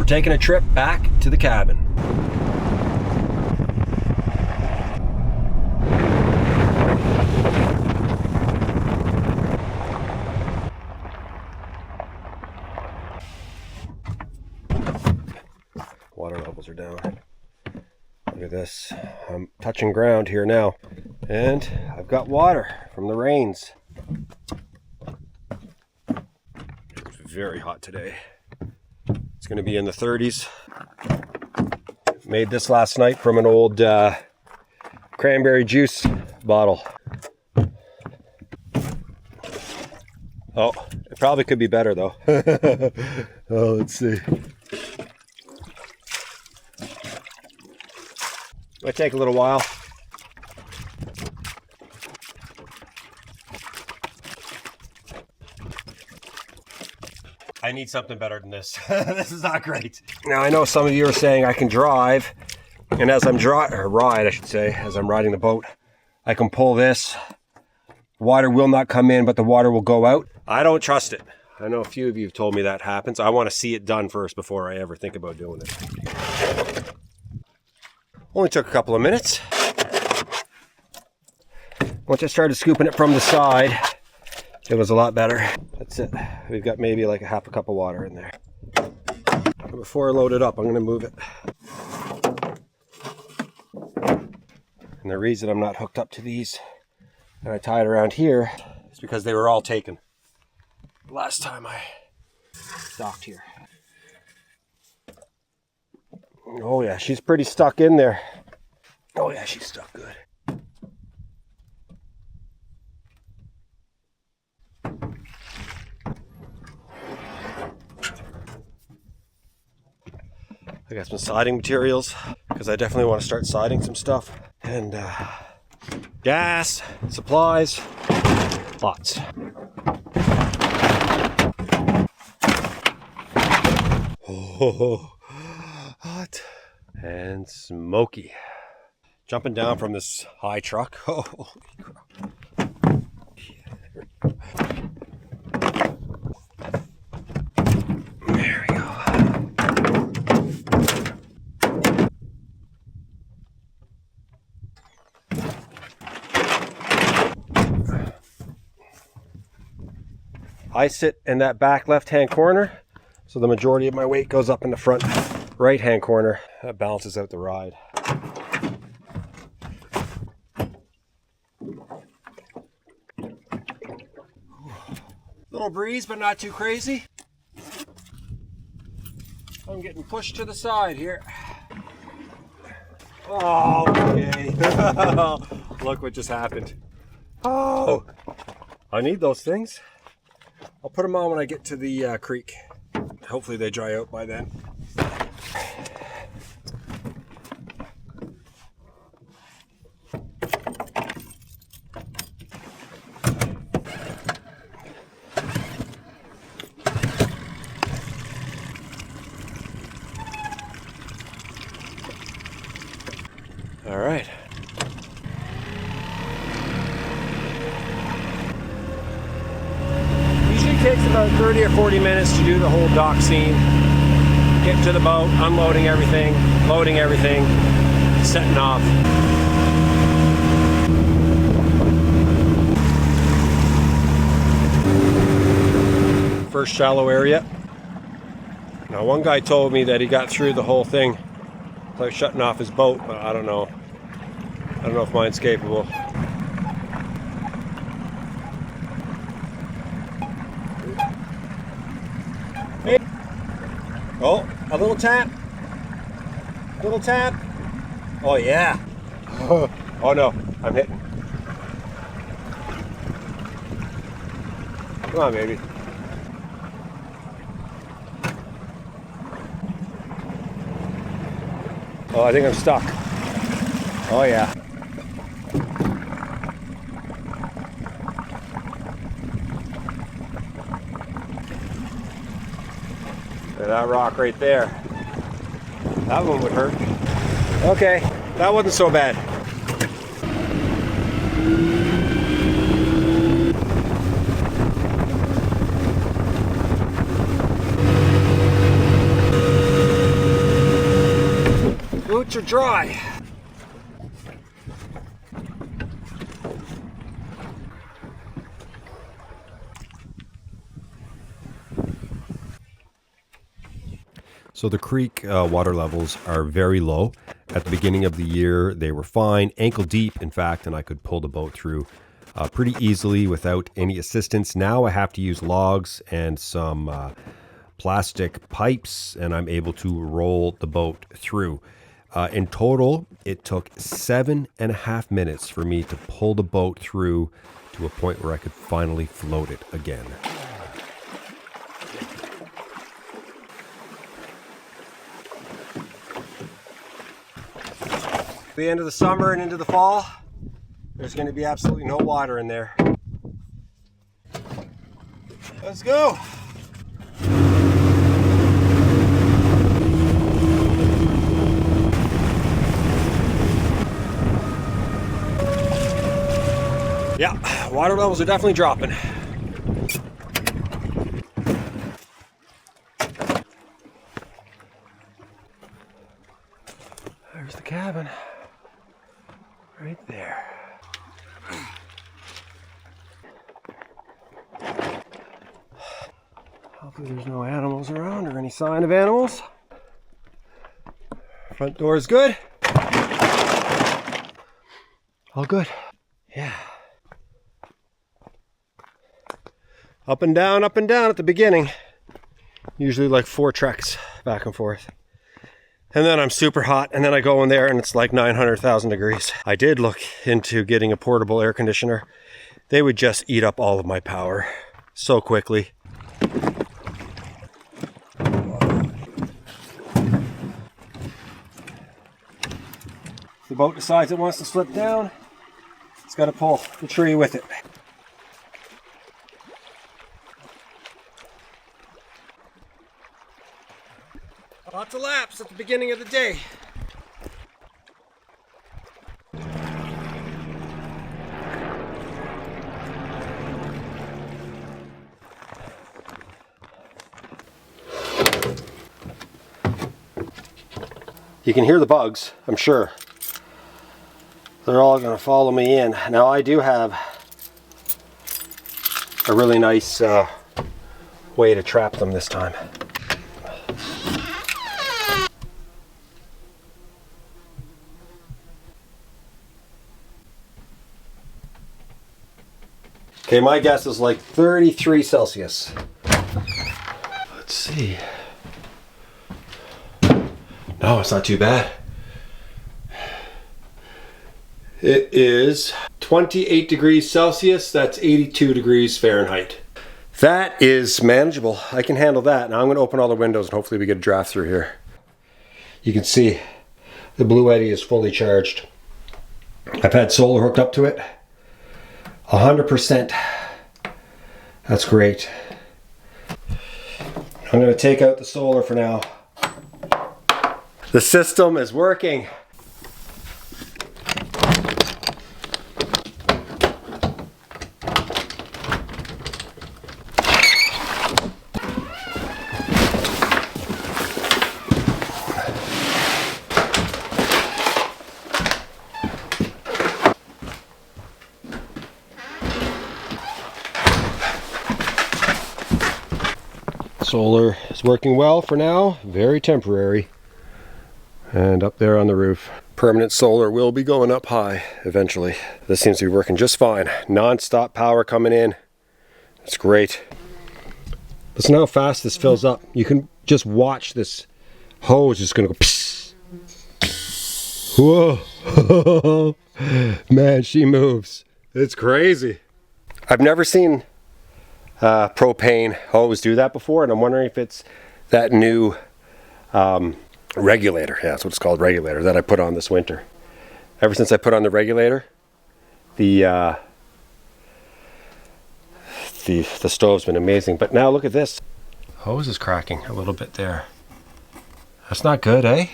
we're taking a trip back to the cabin. Water levels are down. Look at this. I'm touching ground here now, and I've got water from the rains. It's very hot today. It's going to be in the 30s. Made this last night from an old cranberry juice bottle. Oh, it probably could be better though. Oh, let's see. Might take a little while. I need something better than this. This is not great. Now I know some of you are saying I can drive, and as I'm ride, I should say, as I'm riding the boat, I can pull this. Water will not come in, but the water will go out. I don't trust it. I know a few of you have told me that happens. I want to see it done first before I ever think about doing it. Only took a couple of minutes. Once I started scooping it from the side, it was a lot better. That's it. We've got maybe like a half a cup of water in there. Before I load it up, I'm going to move it. And the reason I'm not hooked up to these and I tie it around here is because they were all taken last time I docked here. Oh yeah, she's pretty stuck in there. Oh yeah, she's stuck good. I got some siding materials because I definitely want to start siding some stuff. And gas, supplies, lots. Oh, hot and smoky. Jumping down from this high truck. Oh, holy crap. There we go. I sit in that back left-hand corner, so the majority of my weight goes up in the front right-hand corner. That balances out the ride. Little breeze, but not too crazy. I'm getting pushed to the side here. Oh, okay. Look what just happened. Oh, I need those things. I'll put them on when I get to the creek. Hopefully they dry out by then. All right. Usually takes about 30 or 40 minutes to do the whole dock scene. Get to the boat, unloading everything, loading everything, setting off. First shallow area. Now one guy told me that he got through the whole thing by shutting off his boat, but I don't know. I don't know if mine's capable. Hey. Oh, a little tap. Little tap. Oh yeah. Oh no, I'm hitting. Come on, baby. Oh, I think I'm stuck. Oh yeah. That rock right there. That one would hurt. Okay, that wasn't so bad. boats are dry. So the creek water levels are very low. At the beginning of the year, they were fine, ankle deep, in fact, and I could pull the boat through pretty easily without any assistance. Now I have to use logs and some plastic pipes, and I'm able to roll the boat through. In total, it took 7.5 minutes for me to pull the boat through to a point where I could finally float it again. The end of the summer and into the fall, there's going to be absolutely no water in there. Let's go. Yeah, water levels are definitely dropping. There's the cabin. Right there. Hopefully there's no animals around or any sign of animals. Front door is good. All good. Yeah. Up and down at the beginning. Usually like 4 treks back and forth. And then I'm super hot, and then I go in there and it's like 900,000 degrees. I did look into getting a portable air conditioner. They would just eat up all of my power so quickly. If the boat decides it wants to slip down, it's got to pull the tree with it. Lots of laps at the beginning of the day. You can hear the bugs, I'm sure. They're all going to follow me in. Now I do have a really nice way to trap them this time. Okay, my guess is like 33 Celsius. Let's see. No, it's not too bad. It is 28 degrees Celsius. That's 82 degrees Fahrenheit. That is manageable. I can handle that. Now I'm going to open all the windows and hopefully we get a draft through here. You can see the Blue Eddy is fully charged. I've had solar hooked up to it. 100%. That's great. I'm going to take out the solar for now. The system is working. Solar is working well for now, very temporary. And up there on the roof, permanent solar will be going up high eventually. This seems to be working just fine. Non-stop power coming in. It's great. Listen how fast this fills up. You can just watch this hose just gonna go psst. Whoa. Man, she moves. It's crazy. I've never seen propane hose do that before, and I'm wondering if it's that new regulator. Yeah, that's what it's called, regulator, that I put on this winter. Ever since I put on the regulator, the stove's been amazing. But now look at this. Hose is cracking a little bit there. That's not good, eh?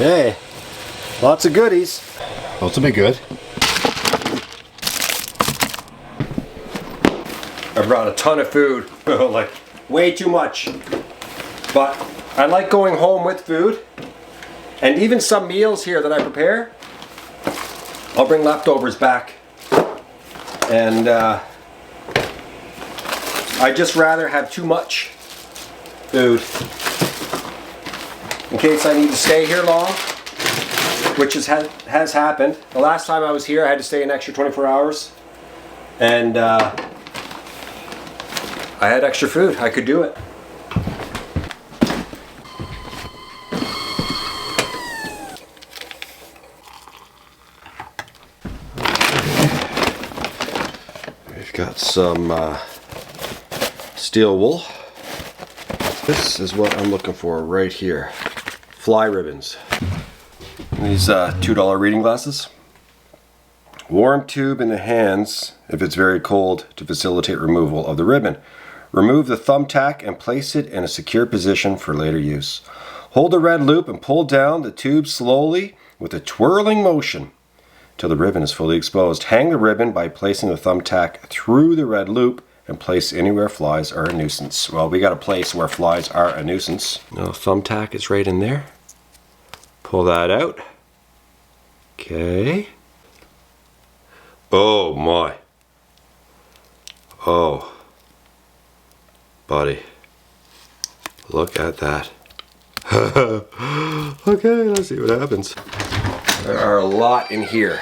Okay, lots of goodies. Well, it's a bit good. I brought a ton of food, like way too much. But I like going home with food. And even some meals here that I prepare, I'll bring leftovers back. And I just rather have too much food in case I need to stay here long, which has happened. The last time I was here, I had to stay an extra 24 hours. And I had extra food. I could do it. We've got some steel wool. This is what I'm looking for right here. Fly ribbons. These $2 reading glasses. Warm tube in the hands if it's very cold to facilitate removal of the ribbon. Remove the thumbtack and place it in a secure position for later use. Hold the red loop and pull down the tube slowly with a twirling motion till the ribbon is fully exposed. Hang the ribbon by placing the thumbtack through the red loop and place anywhere flies are a nuisance. Well, we got a place where flies are a nuisance. No, thumbtack is right in there. Pull that out. Okay. Oh my. Oh. Buddy. Look at that. Okay, let's see what happens. There are a lot in here.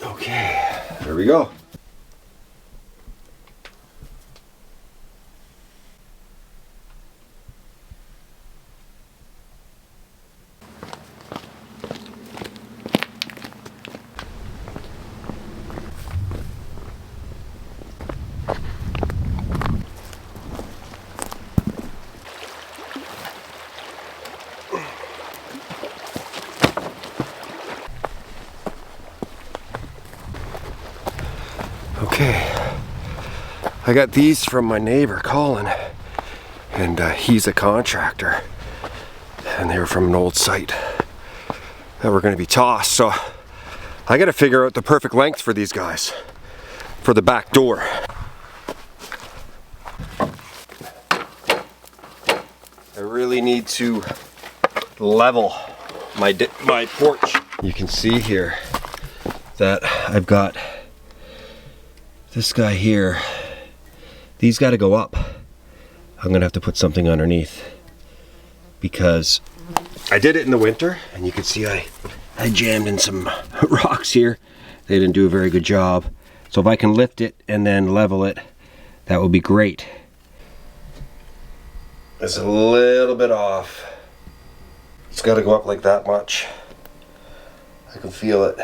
Okay, there we go. Okay, I got these from my neighbor Colin, and he's a contractor, and they were from an old site that were going to be tossed, so I got to figure out the perfect length for these guys for the back door. I really need to level my porch. You can see here that I've got this guy here. These got to go up. I'm gonna have to put something underneath because I did it in the winter, and you can see I jammed in some rocks here. They didn't do a very good job. So if I can lift it and then level it, that would be great. It's a little bit off. It's got to go up like that much. I can feel it.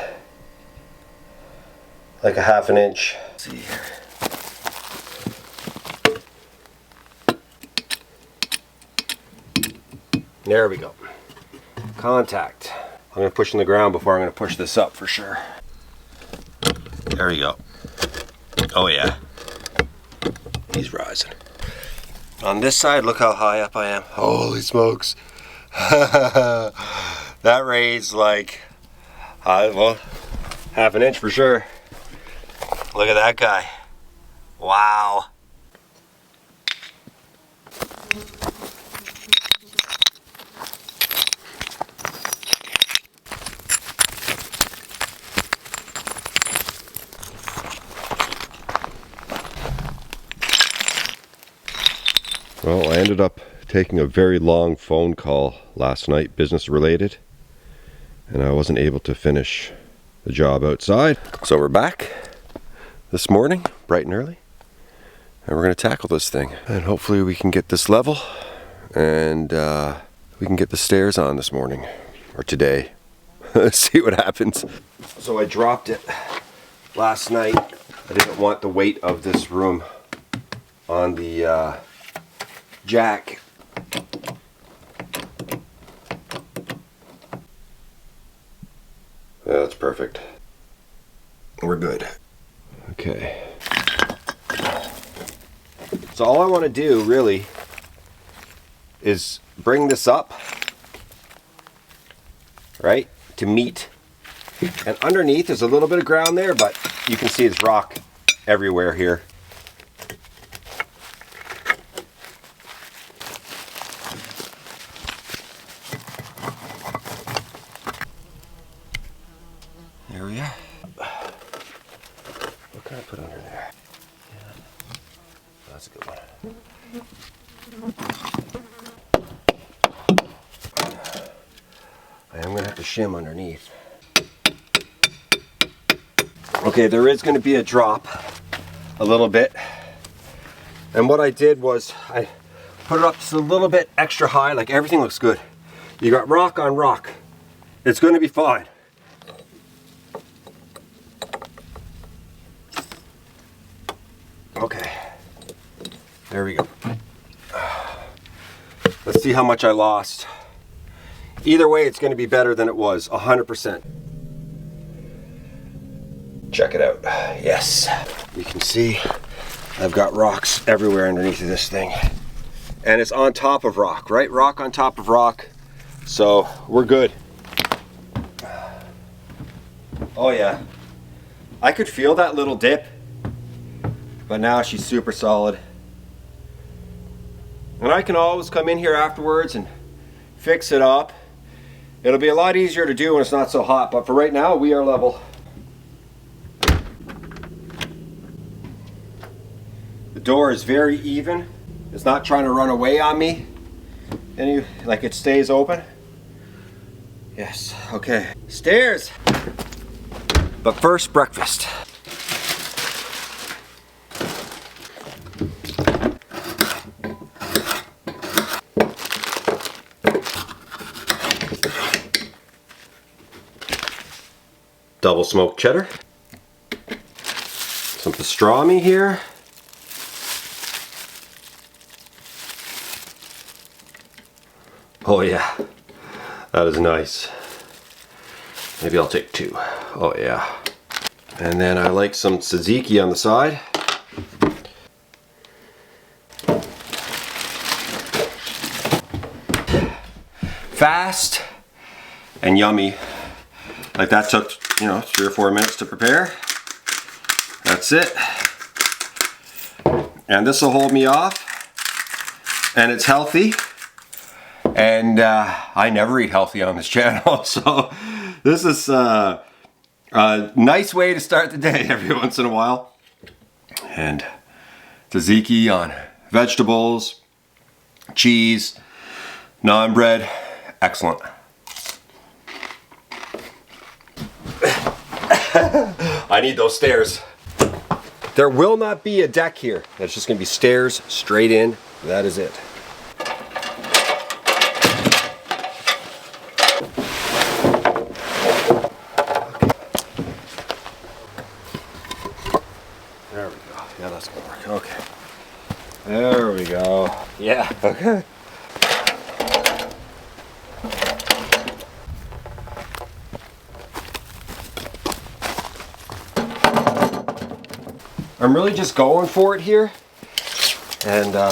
Like a half an inch. Let's see here. There we go. Contact. I'm going to push in the ground before I'm going to push this up for sure. There we go. Oh yeah. He's rising. On this side, look how high up I am. Holy smokes. That raised like, well, half an inch for sure. Look at that guy. Wow. Well, I ended up taking a very long phone call last night, business related, and I wasn't able to finish the job outside. So we're back this morning, bright and early, and we're going to tackle this thing. And hopefully we can get this level, and we can get the stairs on this morning, or today. See what happens. So I dropped it last night. I didn't want the weight of this room on the jack. Yeah, that's perfect. We're good. Okay. So all I want to do really is bring this up, right, to meet. And underneath there's a little bit of ground there, but you can see it's rock everywhere here. There we are. What can I put under there? Yeah. That's a good one. I am going to have to shim underneath. Okay, there is going to be a drop a little bit. And what I did was I put it up just a little bit extra high, like everything looks good. You got rock on rock. It's going to be fine. Okay, there we go. Let's see how much I lost. Either way, it's going to be better than it was, 100%. Check it out. Yes, you can see I've got rocks everywhere underneath of this thing. And it's on top of rock, right? Rock on top of rock. So we're good. Oh yeah. I could feel that little dip, but now she's super solid. And I can always come in here afterwards and fix it up. It'll be a lot easier to do when it's not so hot, but for right now, we are level. The door is very even. It's not trying to run away on me. Like it stays open. Yes, okay. Stairs. But first, breakfast. Double smoked cheddar. Some pastrami here. Oh yeah, that is nice. Maybe I'll take 2. Oh yeah. And then I like some tzatziki on the side. Fast and yummy. Like that took, 3 or 4 minutes to prepare. That's it. And this will hold me off. And it's healthy. And I never eat healthy on this channel, so this is a nice way to start the day every once in a while. And tzatziki on vegetables, cheese, naan bread, excellent. I need those stairs. There will not be a deck here. It's just going to be stairs straight in. That is it. There we go. Yeah, that's going to work. Okay. There we go. Yeah. Okay. I'm really just going for it here, and I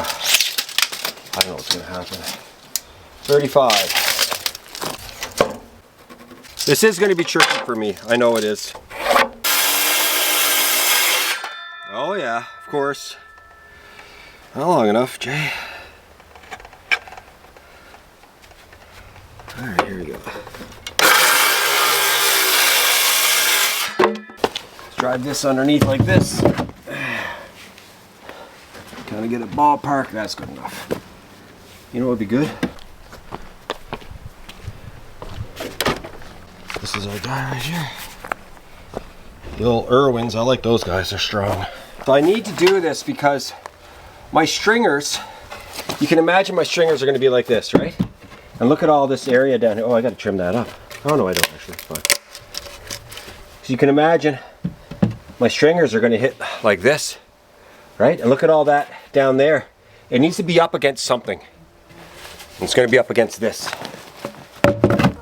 don't know what's going to happen. 35. This is going to be tricky for me. I know it is. Oh yeah, of course. Not long enough, Jay. All right, here we go. Let's drive this underneath like this. Kind of get a ballpark. That's good enough. You know what would be good? This is our guy right here. The old Irwins. I like those guys. They're strong. So I need to do this because my stringers, you can imagine my stringers are going to be like this, right? And look at all this area down here. Oh, I got to trim that up. Oh no, I don't actually. It's fine. So you can imagine my stringers are going to hit like this, right? And look at all that down there. It needs to be up against something. It's going to be up against this.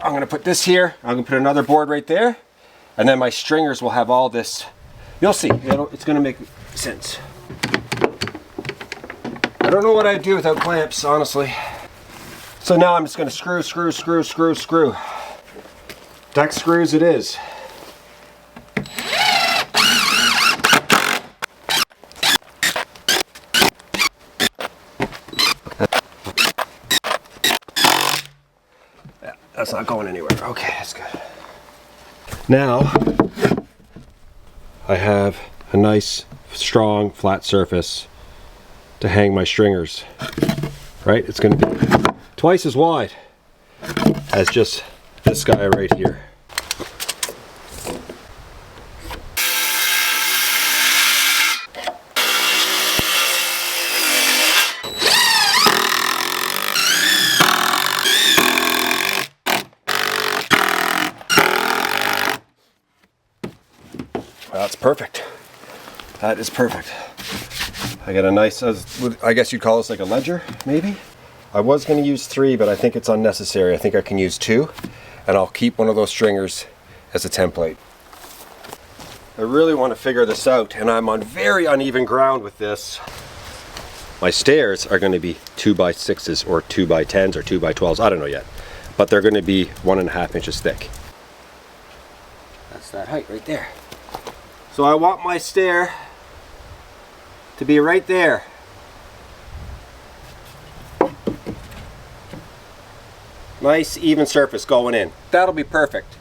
I'm going to put this here. I'm going to put another board right there. And then my stringers will have all this. You'll see. It's going to make sense. I don't know what I'd do without clamps, honestly. So now I'm just going to screw. Deck screws it is. Yeah, that's not going anywhere. Okay, that's good. Now I have a nice, strong, flat surface to hang my stringers. Right? It's going to be twice as wide as just this guy right here. That's perfect. That is perfect. I got a nice, I guess you'd call this like a Legere, maybe? I was going to use 3, but I think it's unnecessary. I think I can use 2, and I'll keep one of those stringers as a template. I really want to figure this out, and I'm on very uneven ground with this. My stairs are going to be 2x6s or 2x10s or 2x12s, I don't know yet. But they're going to be 1.5 inches thick. That's that height right there. So I want my stair to be right there. Nice even surface going in. That'll be perfect.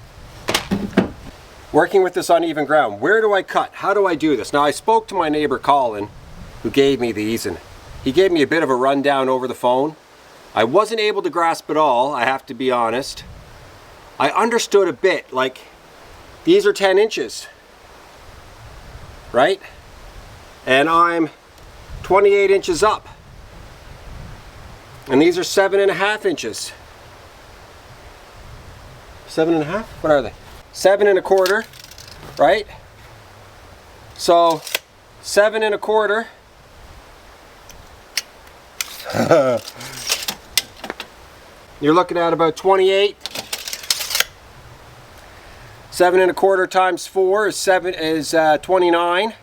Working with this uneven ground, where do I cut? How do I do this? Now I spoke to my neighbor Colin, who gave me these, and he gave me a bit of a rundown over the phone. I wasn't able to grasp it all, I have to be honest. I understood a bit, like these are 10 inches, right? And I'm 28 inches up. And these are 7.5 inches. 7.5? What are they? 7 1/4, right? So 7 1/4. You're looking at about 28. 7 1/4 times 4 is 29.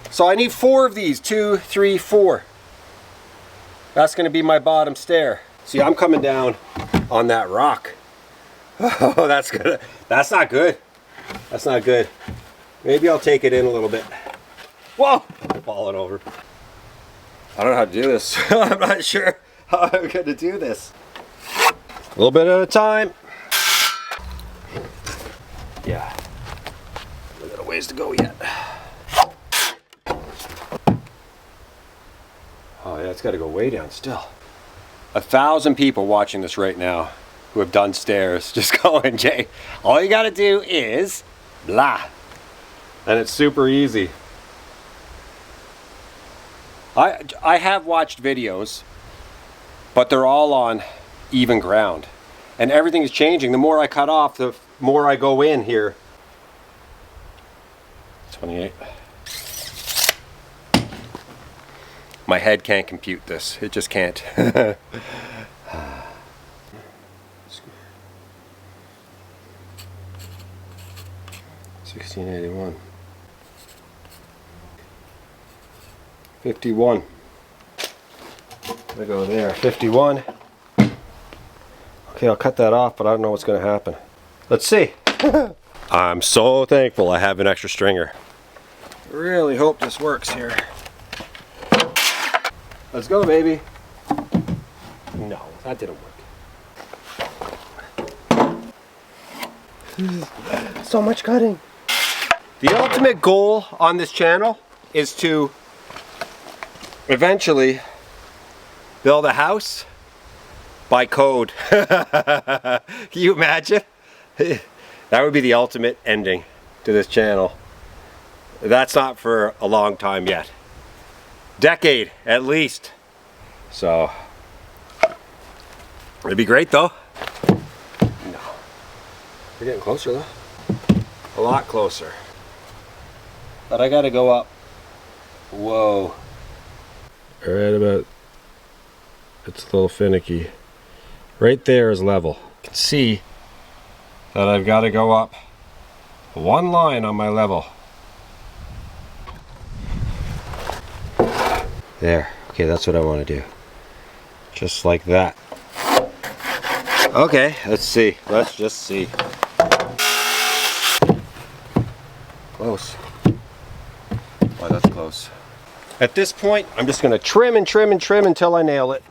So I need 4 of these. 2, 3, 4. That's going to be my bottom stair. See, I'm coming down on that rock. Oh, that's good. That's not good. That's not good. Maybe I'll take it in a little bit. Whoa! I'm falling over. I don't know how to do this. I'm not sure how I'm going to do this. A little bit at a time. Yeah. We got a ways to go yet. Oh yeah, it's got to go way down still. 1,000 people watching this right now who have done stairs, just going, Jay, all you got to do is blah. And it's super easy. I have watched videos, but they're all on even ground. And everything is changing. The more I cut off, the more I go in here. 28. My head can't compute this. It just can't. 1681. 51. I go there. 51. Okay, I'll cut that off, but I don't know what's going to happen. Let's see. I'm so thankful I have an extra stringer. Really hope this works here. Let's go, baby. No, that didn't work. So much cutting. The ultimate goal on this channel is to eventually build a house by code. Can you imagine? That would be the ultimate ending to this channel. That's not for a long time yet. Decade at least. So it'd be great though. No. We're getting closer though. A lot closer. But I gotta go up. Whoa. Right about, it's a little finicky. Right there is level. You can see that I've got to go up one line on my level. There. Okay, that's what I want to do. Just like that. Okay, let's see. Let's just see. Close. Oh, that's close. At this point, I'm just going to trim and trim and trim until I nail it.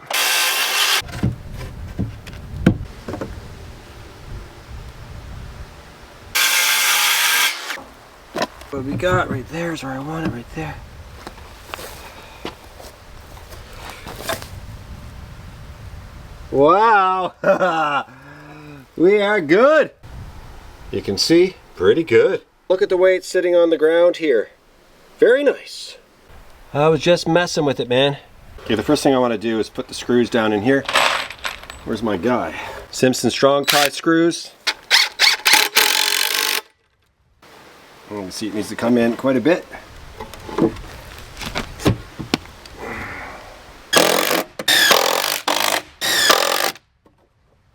What we got right there is where I want it, right there. Wow! We are good! You can see, pretty good. Look at the way it's sitting on the ground here. Very nice. I was just messing with it, man. Okay, the first thing I want to do is put the screws down in here. Where's my guy? Simpson strong tie screws. You can see it needs to come in quite a bit.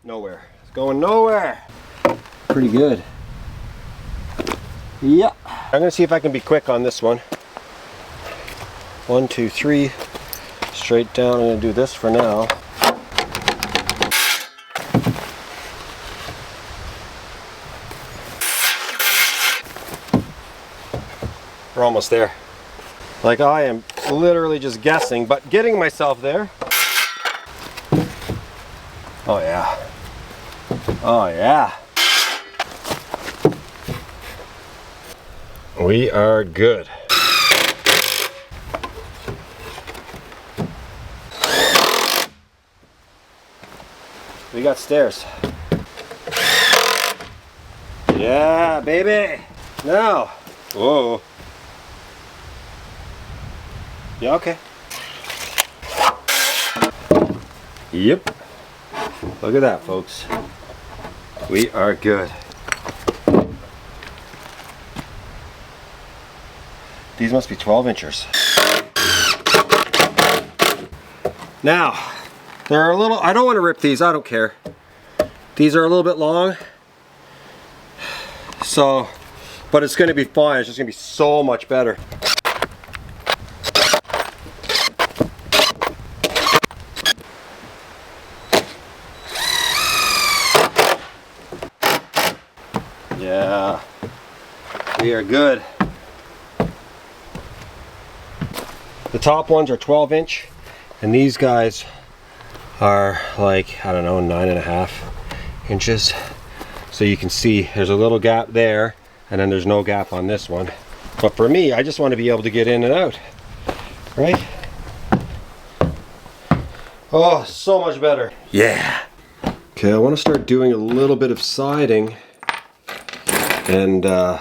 Nowhere. It's going nowhere. Pretty good. Yeah. I'm gonna see if I can be quick on this one. 1, 2, 3. Straight down. I'm gonna do this for now. We're almost there. Like, I am literally just guessing, but getting myself there. Oh yeah. Oh yeah. We are good. We got stairs. Yeah, baby. Now. Whoa. Yeah, okay. Yep. Look at that, folks. We are good. These must be 12 inchers. Now, they're a little, I don't want to rip these, I don't care. These are a little bit long. So, but it's going to be fine. It's just going to be so much better. Yeah, we are good. The top ones are 12 inch and these guys are like, I don't know, 9.5 inches. So you can see there's a little gap there and then there's no gap on this one. But for me, I just want to be able to get in and out, right? Oh, so much better. Yeah. Okay, I want to start doing a little bit of siding. And I'm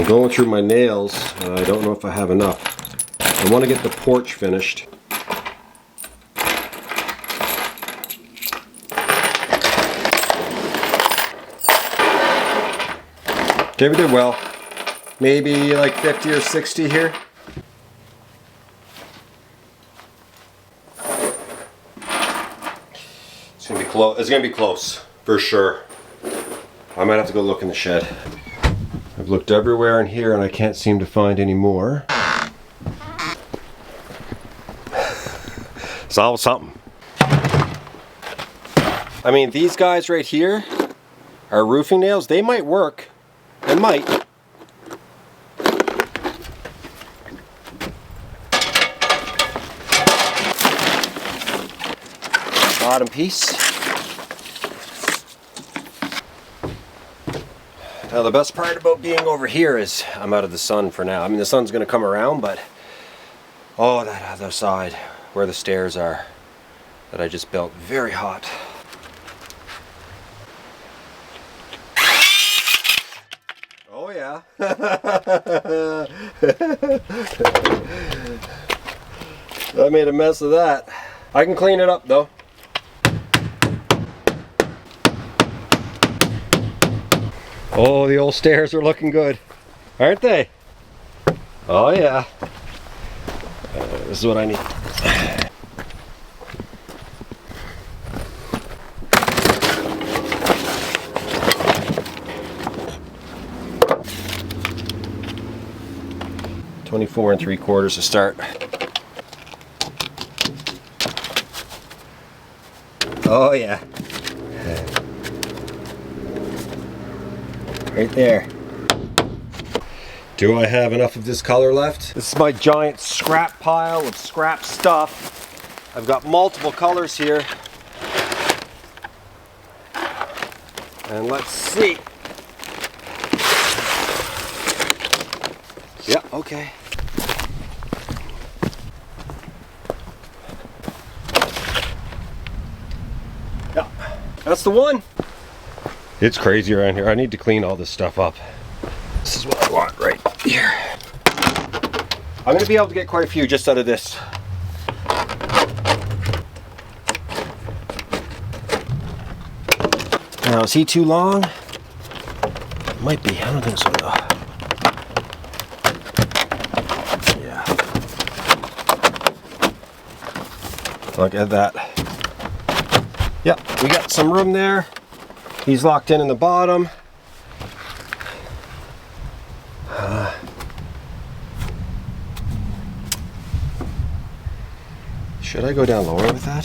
going through my nails. I don't know if I have enough. I want to get the porch finished. Okay, we did well. Maybe like 50 or 60 here. It's gonna be close. It's gonna be close for sure. I might have to go look in the shed. I've looked everywhere in here and I can't seem to find any more. Solve something. I mean, these guys right here are roofing nails. They might work. They might. Bottom piece. Now the best part about being over here is I'm out of the sun for now. I mean, the sun's going to come around, but oh, that other side where the stairs are that I just built, very hot. Oh yeah. I made a mess of that. I can clean it up though. Oh, the old stairs are looking good, aren't they? Oh yeah. This is what I need. $24 3/4 to start. Oh yeah. Right there. Do I have enough of this color left? This is my giant scrap pile of scrap stuff. I've got multiple colors here. And let's see. Yeah, okay. Yeah, that's the one. It's crazy around here. I need to clean all this stuff up. This is what I want right here. I'm gonna be able to get quite a few just out of this. Now, is he too long? Might be. I don't think so though. Yeah. Look at that. Yep, we got some room there. He's locked in the bottom. Should I go down lower with that?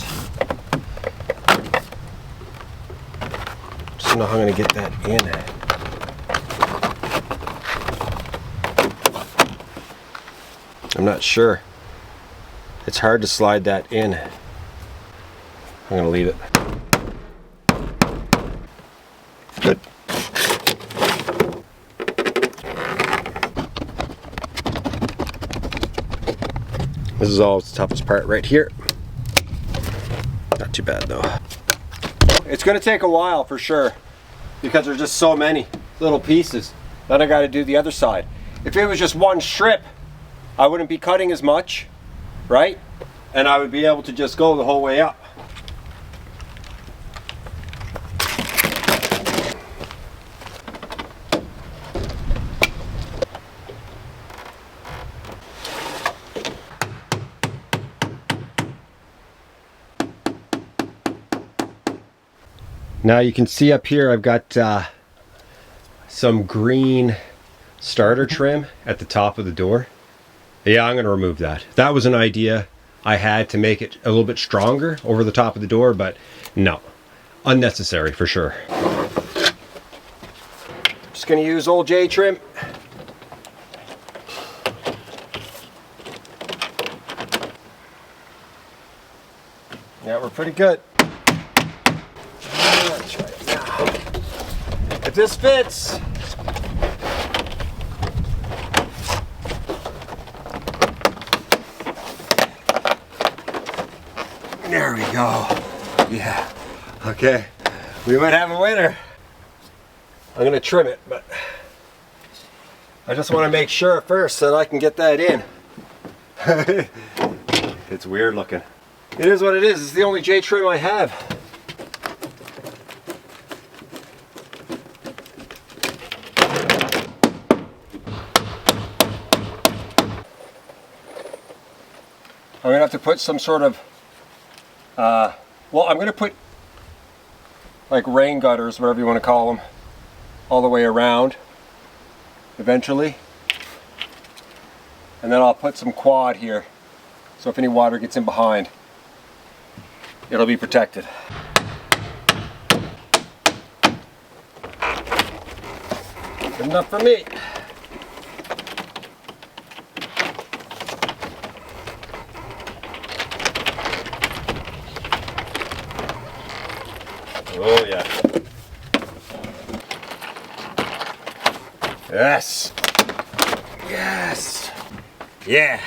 Just don't know how I'm going to get that in. I'm not sure. It's hard to slide that in. I'm going to leave it. Good. This is always the toughest part right here. Not too bad though. It's going to take a while for sure because there's just so many little pieces. Then I got to do the other side. If it was just one strip, I wouldn't be cutting as much, right? And I would be able to just go the whole way up. Now you can see up here I've got some green starter trim at the top of the door. Yeah, I'm going to remove that. That was an idea I had to make it a little bit stronger over the top of the door, but no, unnecessary for sure. Just going to use old J trim. Yeah, we're pretty good. Let's try it now. If this fits. There we go. Yeah. Okay. We might have a winner. I'm going to trim it, but I just want to make sure first that I can get that in. It's weird looking. It is what it is. It's the only J trim I have. I'm going to have to put some sort of, well, I'm going to put like rain gutters, whatever you want to call them, all the way around eventually. And then I'll put some quad here. So if any water gets in behind, it'll be protected. Good enough for me. Oh yeah. Yes. Yes. Yeah.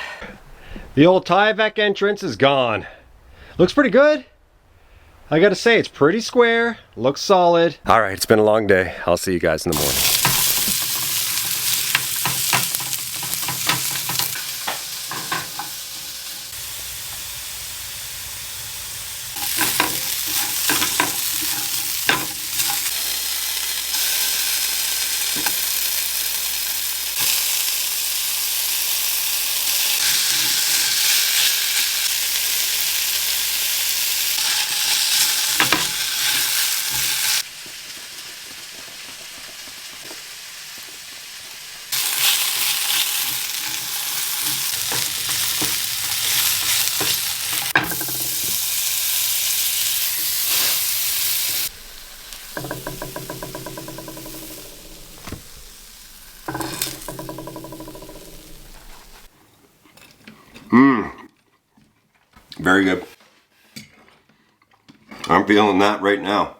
The old Tyvek entrance is gone. Looks pretty good. I gotta say, it's pretty square, looks solid. All right, it's been a long day. I'll see you guys in the morning. Very good. I'm feeling that right now.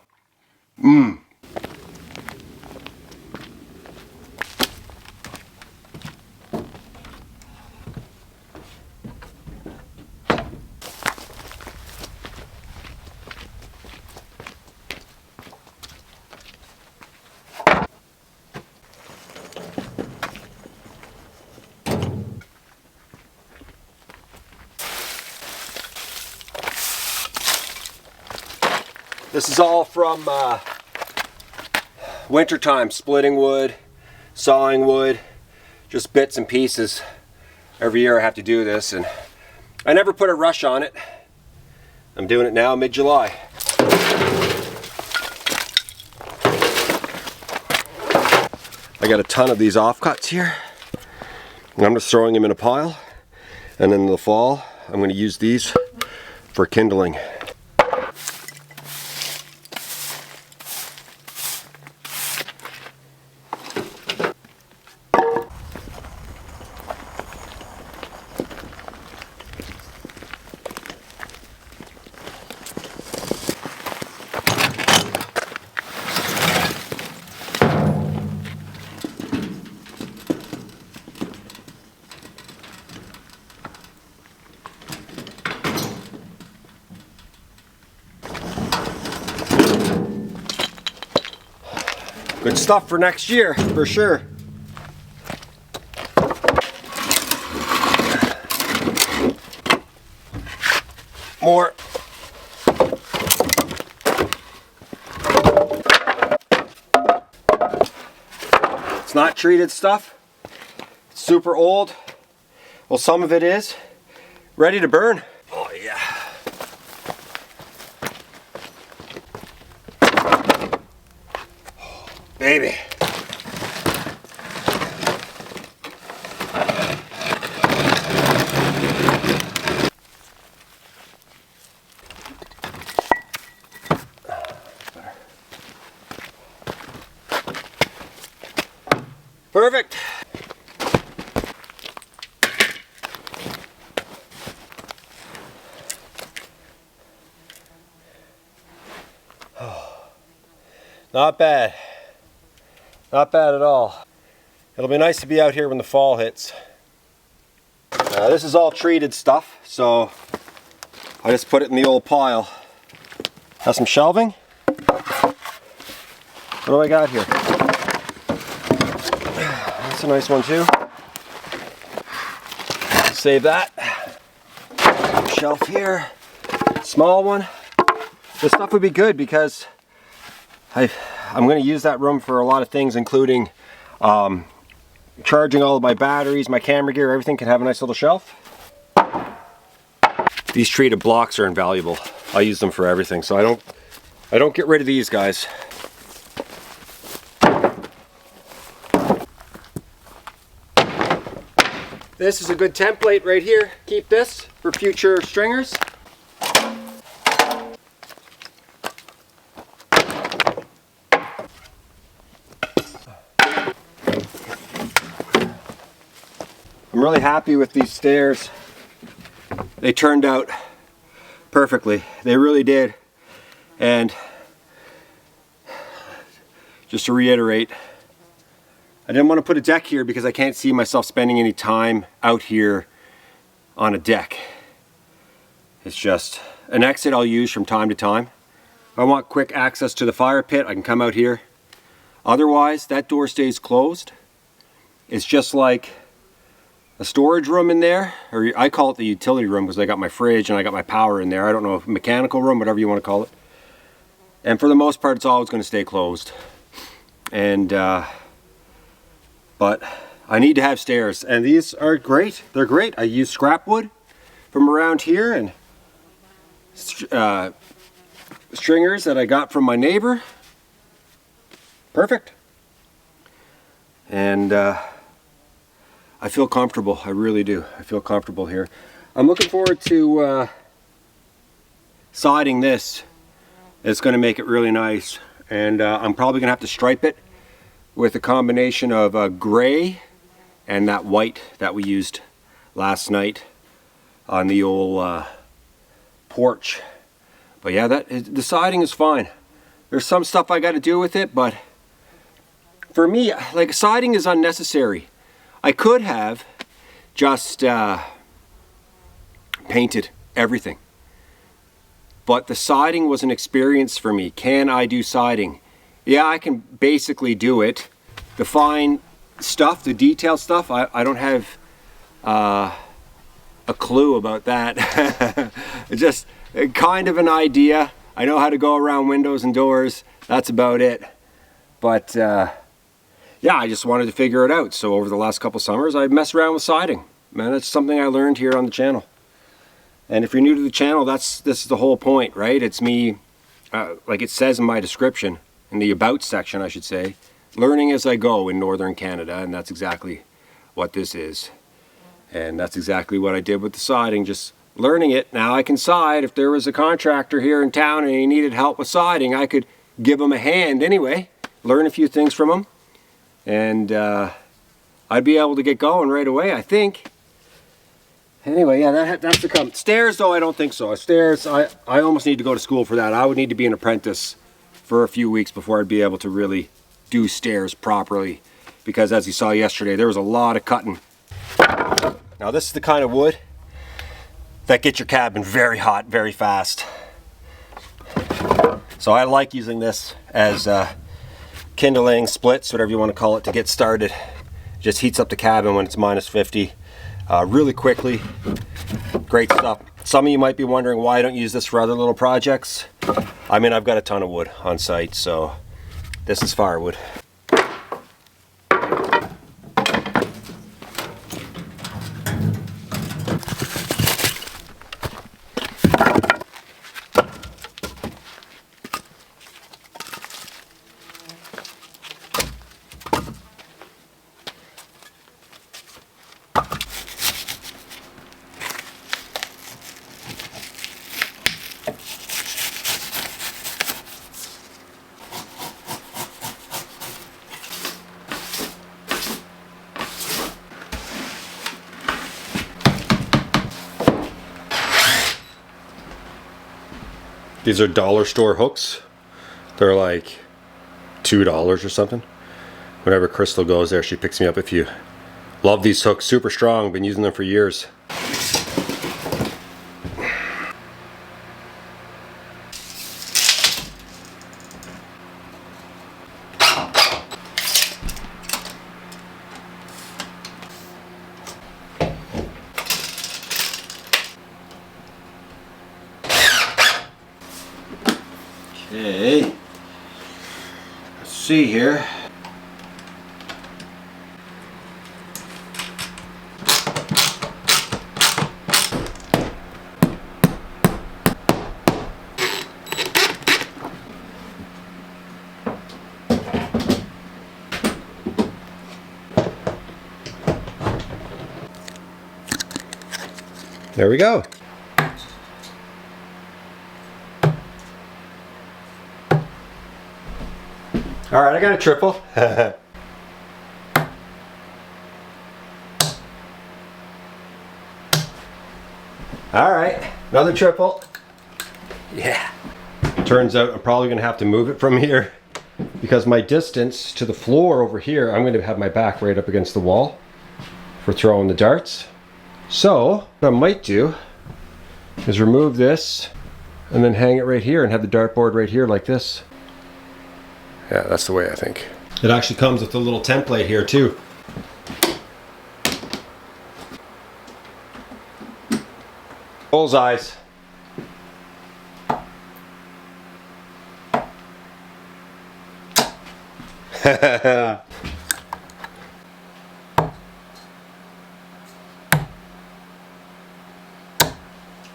This is all from wintertime, splitting wood, sawing wood, just bits and pieces. Every year I have to do this, and I never put a rush on it. I'm doing it now mid-July. I got a ton of these offcuts here, and I'm just throwing them in a pile, and then in the fall I'm going to use these for kindling. Good stuff for next year, for sure. More. It's not treated stuff. It's super old. Well, some of it is. Ready to burn. Oh yeah. Baby. Perfect. Not bad. Not bad at all. It'll be nice to be out here when the fall hits. This is all treated stuff, so I just put it in the old pile. Have some shelving. What do I got here? That's a nice one too. Save that. Shelf here. Small one. This stuff would be good because I'm going to use that room for a lot of things, including charging all of my batteries, my camera gear, everything can have a nice little shelf. These treated blocks are invaluable. I use them for everything, so I don't get rid of these guys. This is a good template right here. Keep this for future stringers. I'm really happy with these stairs. They turned out perfectly. They really did. And just to reiterate, I didn't want to put a deck here because I can't see myself spending any time out here on a deck. It's just an exit I'll use from time to time. If I want quick access to the fire pit, I can come out here. Otherwise, that door stays closed. It's just like a storage room in there, or I call it the utility room because I got my fridge and I got my power in there. I don't know, mechanical room, whatever you want to call it. And for the most part, it's always going to stay closed. And but I need to have stairs, and these are great. They're great. I use scrap wood from around here and stringers that I got from my neighbor. Perfect. And I feel comfortable. I really do. I feel comfortable here. I'm looking forward to siding this. It's going to make it really nice, and I'm probably going to have to stripe it with a combination of gray and that white that we used last night on the old porch. But yeah, the siding is fine. There's some stuff I got to do with it, but for me, like, siding is unnecessary. I could have just painted everything. But the siding was an experience for me. Can I do siding? Yeah, I can basically do it. The fine stuff, the detailed stuff, I don't have a clue about that. Just kind of an idea. I know how to go around windows and doors. That's about it. But yeah, I just wanted to figure it out. So over the last couple summers, I messed around with siding. Man, that's something I learned here on the channel. And if you're new to the channel, this is the whole point, right? It's me, like it says in my description, in the about section I should say, learning as I go in northern Canada, and that's exactly what this is. And that's exactly what I did with the siding, just learning it. Now I can side. If there was a contractor here in town and he needed help with siding, I could give him a hand anyway, learn a few things from him, and I'd be able to get going right away, I think. Anyway, yeah, that's to come. Stairs, though, I don't think so. Stairs, I almost need to go to school for that. I would need to be an apprentice for a few weeks before I'd be able to really do stairs properly. Because as you saw yesterday, there was a lot of cutting. Now, this is the kind of wood that gets your cabin very hot very fast. So I like using this as kindling, splits, whatever you want to call it, to get started. It just heats up the cabin when it's minus 50. Really quickly. Great stuff. Some of you might be wondering why I don't use this for other little projects. I mean, I've got a ton of wood on site, so this is firewood. These are dollar store hooks. They're like $2 or something. Whenever Crystal goes there, she picks me up a few. Love these hooks, super strong, been using them for years. Okay, let's see here. There we go. All right, I got a triple. All right, another triple. Yeah. Turns out I'm probably gonna have to move it from here because my distance to the floor over here, I'm gonna have my back right up against the wall for throwing the darts. So what I might do is remove this and then hang it right here and have the dartboard right here like this. Yeah, that's the way I think. It actually comes with a little template here too. Bullseyes.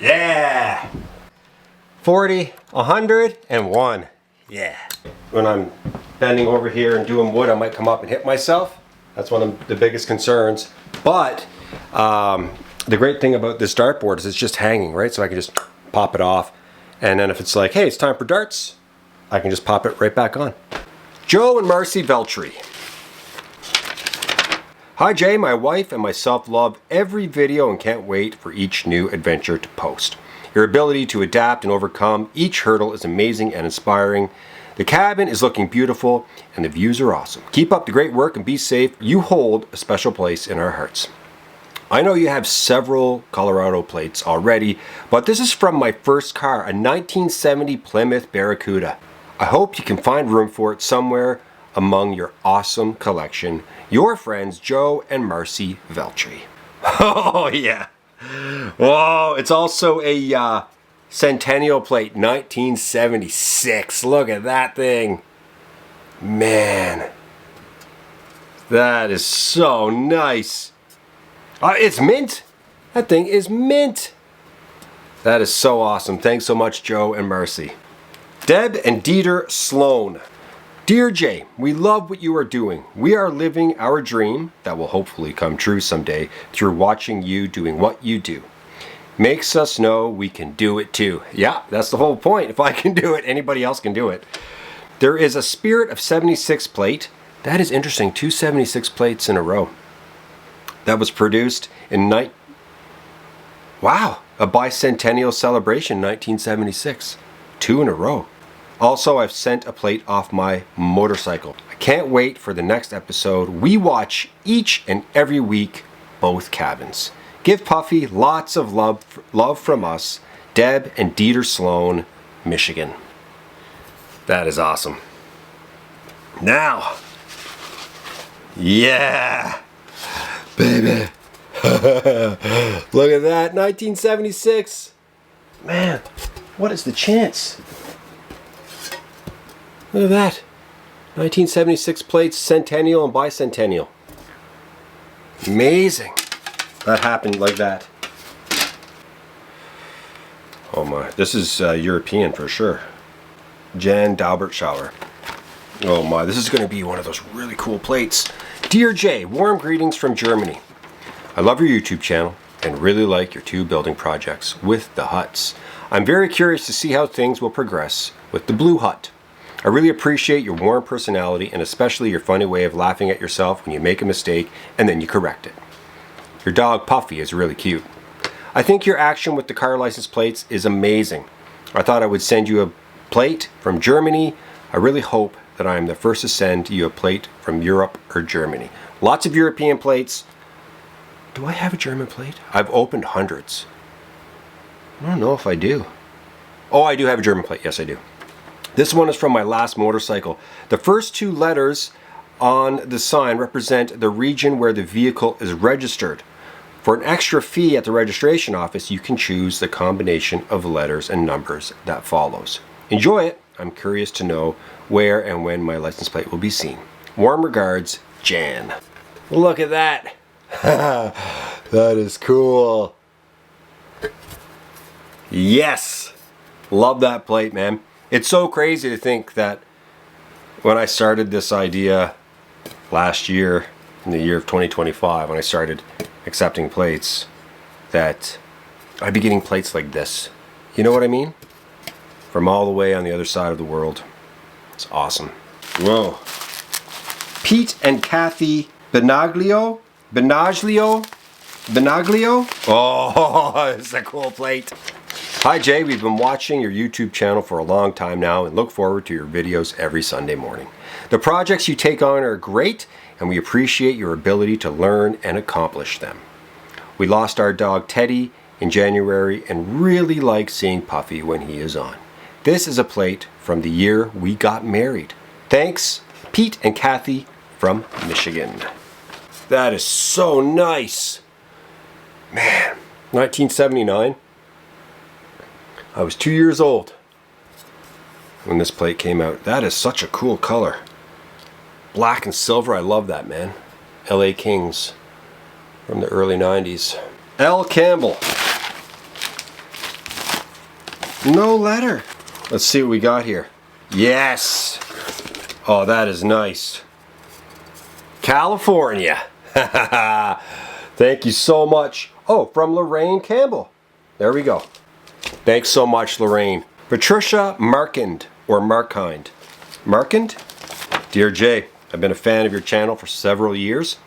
Yeah! 40, 100, and 1. Yeah. When I'm bending over here and doing wood, I might come up and hit myself. That's one of the biggest concerns. But the great thing about this dartboard is it's just hanging, right? So I can just pop it off. And then if it's like, hey, it's time for darts, I can just pop it right back on. Joe and Marcy Veltri. Hi Jay, my wife and myself love every video and can't wait for each new adventure to post. Your ability to adapt and overcome each hurdle is amazing and inspiring. The cabin is looking beautiful and the views are awesome. Keep up the great work and be safe. You hold a special place in our hearts. I know you have several Colorado plates already, but this is from my first car, a 1970 Plymouth Barracuda. I hope you can find room for it somewhere among your awesome collection. Your friends, Joe and Marcy Veltri. Oh yeah. Whoa, it's also a Centennial plate, 1976. Look at that thing. Man. That is so nice. It's mint. That thing is mint. That is so awesome. Thanks so much, Joe and Marcy. Deb and Dieter Sloan. Dear Jay, we love what you are doing. We are living our dream that will hopefully come true someday through watching you doing what you do. Makes us know we can do it too. Yeah, that's the whole point. If I can do it, anybody else can do it. There is a Spirit of 76 plate. That is interesting. 2 76 plates in a row. That was produced in Wow, a bicentennial celebration, 1976. 2 in a row. Also, I've sent a plate off my motorcycle. I can't wait for the next episode. We watch each and every week, both cabins. Give Puffy lots of love from us, Deb and Dieter Sloan, Michigan. That is awesome. Now, yeah, baby. Look at that, 1976. Man, what is the chance? Look at that. 1976 plates, centennial and bicentennial. Amazing. That happened like that. Oh my, this is European for sure. Jan Daubertschauer. Oh my, this is going to be one of those really cool plates. Dear Jay, warm greetings from Germany. I love your YouTube channel and really like your 2 building projects with the huts. I'm very curious to see how things will progress with the blue hut. I really appreciate your warm personality and especially your funny way of laughing at yourself when you make a mistake and then you correct it. Your dog Puffy is really cute. I think your action with the car license plates is amazing. I thought I would send you a plate from Germany. I really hope that I am the first to send you a plate from Europe or Germany. Lots of European plates. Do I have a German plate? I've opened hundreds. I don't know if I do. Oh, I do have a German plate. Yes, I do. This one is from my last motorcycle. The first 2 letters on the sign represent the region where the vehicle is registered. For an extra fee at the registration office, you can choose the combination of letters and numbers that follows. Enjoy it. I'm curious to know where and when my license plate will be seen. Warm regards, Jan. Look at that. That is cool. Yes. Love that plate, man. It's so crazy to think that when I started this idea last year, in the year of 2025, when I started accepting plates, that I'd be getting plates like this. You know what I mean? From all the way on the other side of the world. It's awesome. Whoa. Pete and Kathy Benaglio? Oh, it's a cool plate. Hi Jay, we've been watching your YouTube channel for a long time now and look forward to your videos every Sunday morning. The projects you take on are great and we appreciate your ability to learn and accomplish them. We lost our dog Teddy in January and really like seeing Puffy when he is on. This is a plate from the year we got married. Thanks, Pete and Kathy from Michigan. That is so nice. Man, 1979. I was 2 years old when this plate came out. That is such a cool color. Black and silver, I love that, man. LA Kings from the early 90s. L. Campbell. No letter. Let's see what we got here. Yes. Oh, that is nice. California. Thank you so much. Oh, from Lorraine Campbell. There we go. Thanks so much, Lorraine. Patricia Markind, or Markind. Markind? Dear Jay, I've been a fan of your channel for several years.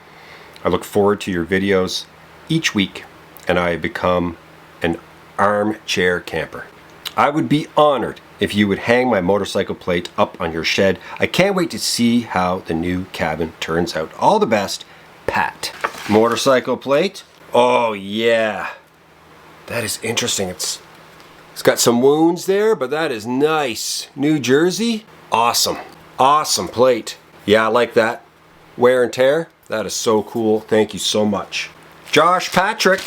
I look forward to your videos each week, and I have become an armchair camper. I would be honored if you would hang my motorcycle plate up on your shed. I can't wait to see how the new cabin turns out. All the best, Pat. Motorcycle plate. Oh yeah. That is interesting. It's got some wounds there, but that is nice. New Jersey. Awesome. Awesome plate. Yeah, I like that. Wear and tear. That is so cool. Thank you so much. Josh Patrick.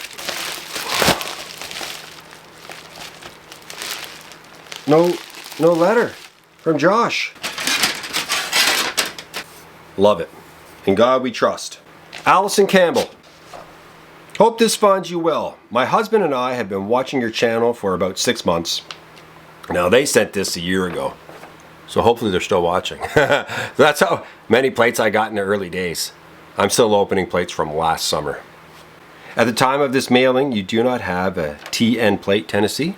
No letter from Josh. Love it. In God we trust. Allison Campbell. Hope this finds you well. My husband and I have been watching your channel for about 6 months. Now they sent this a year ago, so hopefully they're still watching. That's how many plates I got in the early days. I'm still opening plates from last summer. At the time of this mailing, you do not have a TN plate, Tennessee.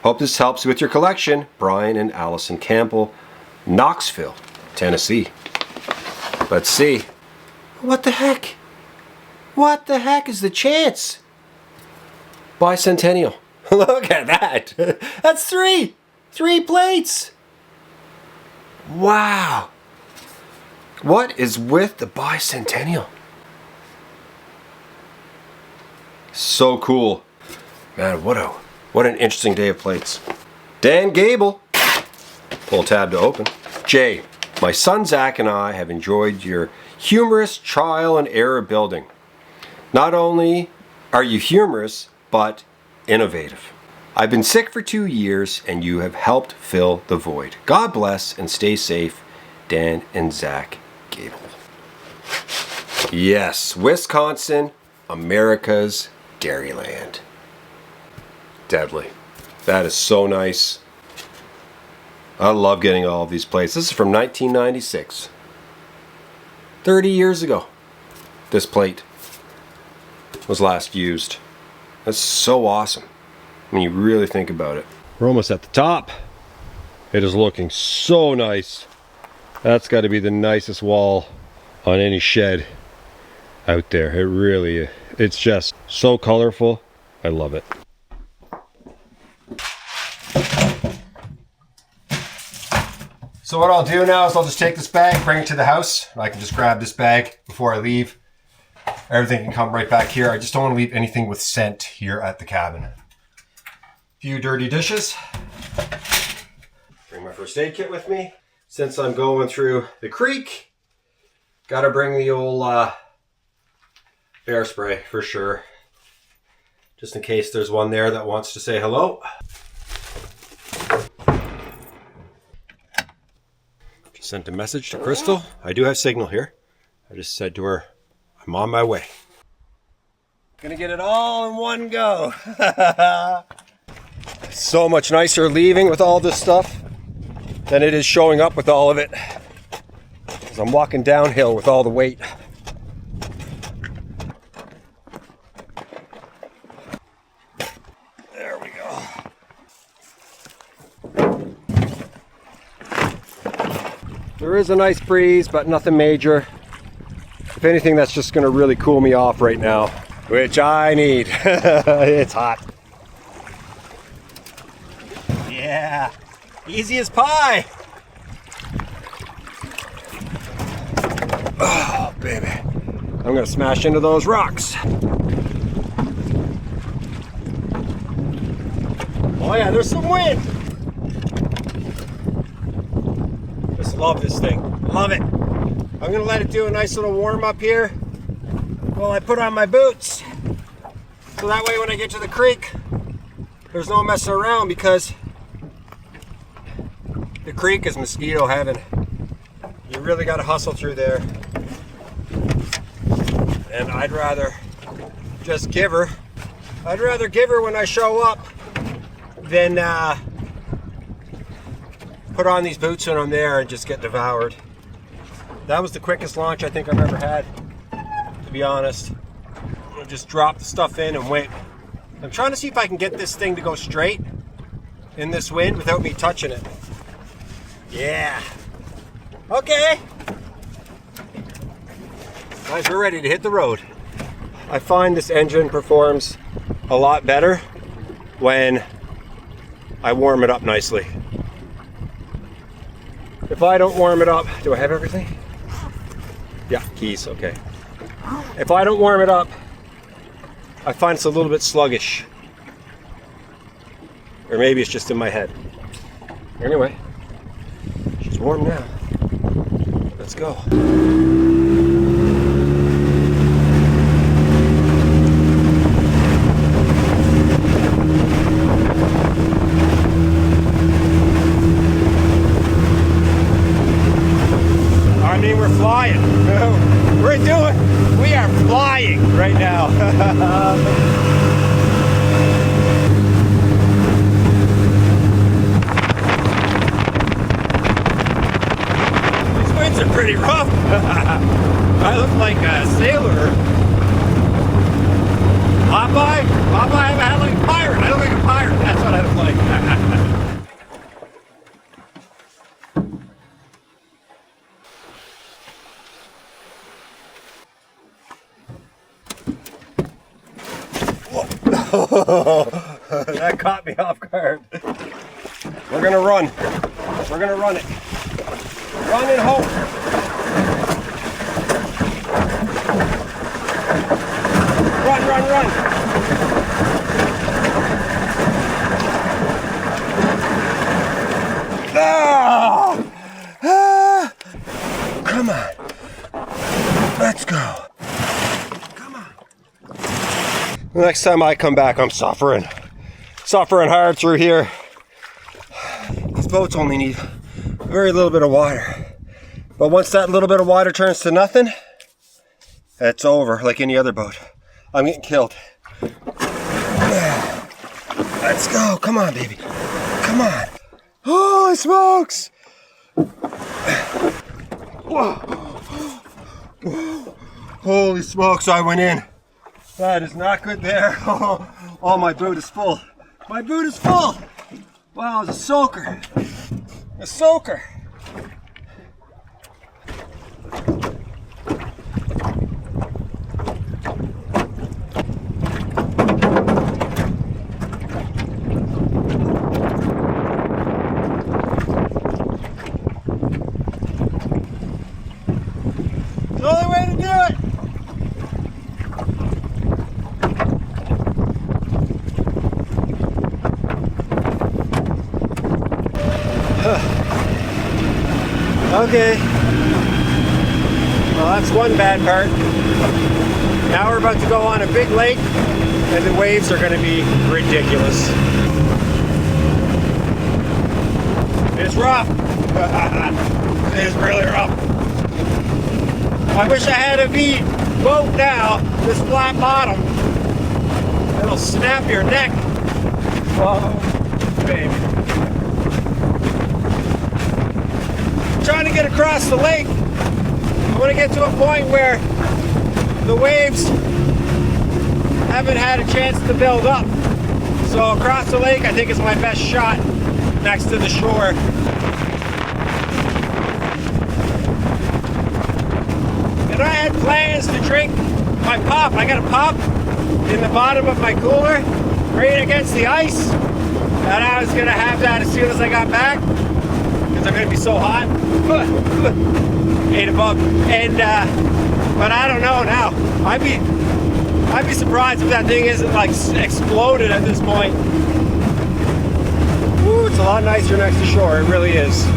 Hope this helps with your collection. Brian and Allison Campbell, Knoxville, Tennessee. Let's see. What the heck? What the heck is the chance? Bicentennial. Look at that. That's 3. 3 plates. Wow. What is with the bicentennial? So cool. Man, what an interesting day of plates. Dan Gable. Pull tab to open. Jay, my son Zach and I have enjoyed your humorous trial and error building. Not only are you humorous, but innovative. I've been sick for 2 years and you have helped fill the void. God bless and stay safe, Dan and Zach Gable. Yes, Wisconsin, America's Dairyland. Deadly. That is so nice. I love getting all of these plates. This is from 1996. 30 years ago. This plate was last used. That's so awesome when you really think about it. We're almost at the top. It is looking so nice. That's got to be the nicest wall on any shed out there. It really is. It's just so colorful. I love it. So what I'll do now is I'll just take this bag, bring it to the house. I can just grab this bag before I leave. Everything can come right back here. I just don't want to leave anything with scent here at the cabin. A few dirty dishes. Bring my first aid kit with me. Since I'm going through the creek, gotta bring the old bear spray for sure. Just in case there's one there that wants to say hello. Just sent a message to Crystal. I do have signal here. I just said to her, I'm on my way. Gonna get it all in one go. So much nicer leaving with all this stuff than it is showing up with all of it. As I'm walking downhill with all the weight. There we go. There is a nice breeze, but nothing major. If anything, that's just gonna really cool me off right now, which I need. It's hot. Yeah, easy as pie. Oh, baby. I'm gonna smash into those rocks. Oh yeah, there's some wind. Just love this thing, love it. I'm gonna let it do a nice little warm up here while I put on my boots. So that way when I get to the creek, there's no messing around because the creek is mosquito heaven. You really gotta hustle through there. And I'd rather just give her. I'd rather give her when I show up than put on these boots when I'm there and just get devoured. That was the quickest launch I think I've ever had, to be honest. I'll just drop the stuff in and wait. I'm trying to see if I can get this thing to go straight in this wind without me touching it. Yeah. Okay. Guys, we're ready to hit the road. I find this engine performs a lot better when I warm it up nicely. If I don't warm it up, do I have everything? Yeah, keys, okay. If I don't warm it up, I find it's a little bit sluggish. Or maybe it's just in my head. Anyway, she's warm now. Let's go. I mean, we're flying. We are flying right now. These winds are pretty rough. I look like a sailor. Popeye? I look like a pirate. I look like a pirate. That's what I look like. That caught me off guard. We're gonna run. We're gonna run it. Run and hope. Run, run, run. Ah! Ah! Come on. Let's go. The next time I come back, I'm suffering hard through here. These boats only need a very little bit of water. But once that little bit of water turns to nothing, it's over like any other boat. I'm getting killed. Let's go. Come on, baby. Come on. Holy smokes. Whoa. Holy smokes, I went in. That is not good there. Oh, my boot is full. My boot is full. Wow, it's a soaker. A soaker. The only way to do it. Okay, well that's one bad part. Now we're about to go on a big lake and the waves are going to be ridiculous. It's rough. It is really rough. I wish I had a V boat now, this flat bottom. It'll snap your neck. Whoa, baby. Trying to get across the lake. I want to get to a point where the waves haven't had a chance to build up. So across the lake I think is my best shot next to the shore. And I had plans to drink my pop. I got a pop in the bottom of my cooler right against the ice. And I was going to have that as soon as I got back. Because I'm going to be so hot. Ate a bug. And, but I don't know now. I'd be surprised if that thing isn't like exploded at this point. Woo, it's a lot nicer next to shore. It really is.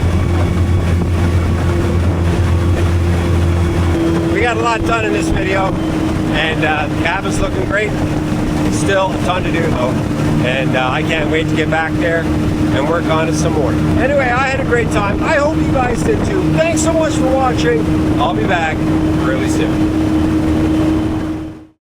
We got a lot done in this video. And the cabin's looking great. Still a ton to do though. And I can't wait to get back there and work on it some more. Anyway, I had a great time. I hope you guys did too. Thanks so much for watching. I'll be back really soon.